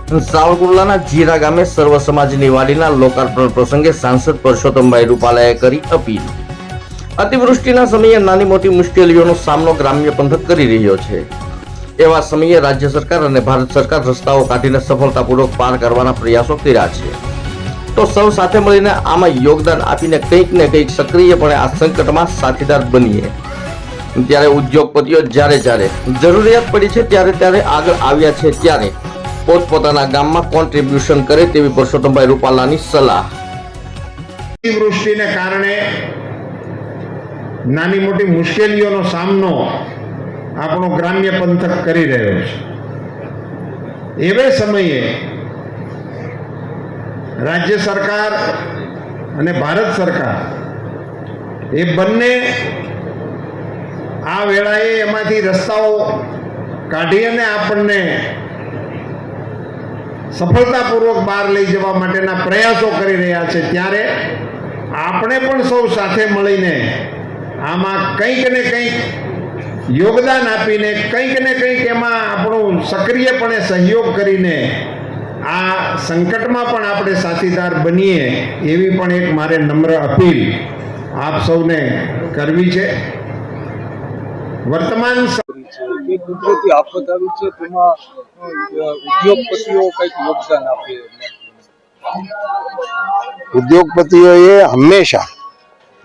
સાવરકુંડલાના જીરા ગામે સર્વ સમાજની વાડીના લોકાર્પણ પ્રસંગે સાંસદ પરસોત્તમભાઈ રૂપાલાએ કરી અપીલ। અતિવૃષ્ટિના સમયે નાની મોટી મુશ્કેલીઓનો સામનો ગ્રામ્ય પંથક કરી રહ્યો છે। એવા સમયે રાજ્ય સરકાર અને ભારત સરકાર રસ્તાઓ કાઢીને સફળતાપૂર્વક પાર કરવાના પ્રયાસો કર્યા છે। તો સૌ સાથે મળીને આમાં યોગદાન આપીને કંઈક ને કંઈક સક્રિયપણે આ સંકટમાં સાથીદાર બનીએ। ત્યારે ઉદ્યોગપતિઓ જ્યારે જ્યારે જરૂરિયાત પડી છે ત્યારે આગળ આવ્યા છે। ત્યારે પોતપોતાના ગામમાં કોન્ટ્રીબ્યુશન કરે તેવી પરસોત્તમભાઈ રૂપાલાની સલાહ। અતિવૃષ્ટિને કારણે નાની મોટી મુશ્કેલીઓનો સામનો આપણો ગ્રામ્ય પંથક કરી રહ્યો છે। એવે સમયે રાજ્ય સરકાર અને ભારત સરકાર એ બંને આ વેળાએ એમાંથી રસ્તાઓ કાઢી અને આપણને સફળતાપૂર્વક બહાર લઈ જવા માટેના પ્રયાસો કરી રહ્યા છે। ત્યારે આપણે પણ સૌ સાથે મળીને આમાં કંઈક ને કંઈક યોગદાન આપીને કંઈક ને કંઈક એમાં આપણું સક્રિયપણે સહયોગ કરીને આ સંકટમાં પણ આપણે સાથીદાર બનીએ એવી પણ એક મારે નમ્ર અપીલ આપ સૌને કરવી છે। વર્તમાન કુદરતી આફત આવી છે તેમાં ઉદ્યોગપતિઓ કંઈક યોગદાન આપે। ઉદ્યોગપતિઓએ હંમેશા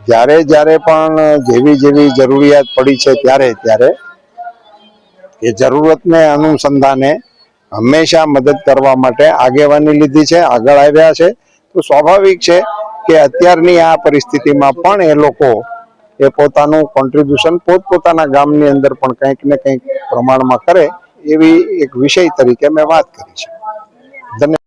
જ્યારે જ્યારે પણ જેવી જરૂરિયાત પડી છે ત્યારે એ જરૂરતને અનુસંધાને હંમેશા મદદ કરવા માટે આગેવાની લીધી છે, આગળ આવ્યા છે। તો સ્વાભાવિક છે કે અત્યારની આ પરિસ્થિતિમાં પણ એ લોકો એ પોતાનું કોન્ટ્રીબ્યુશન પોતપોતાના ગામની અંદર પણ કંઈક ને કંઈક પ્રમાણમાં કરે એવી એક વિષય તરીકે મેં વાત કરી છે। ધન્યવાદ।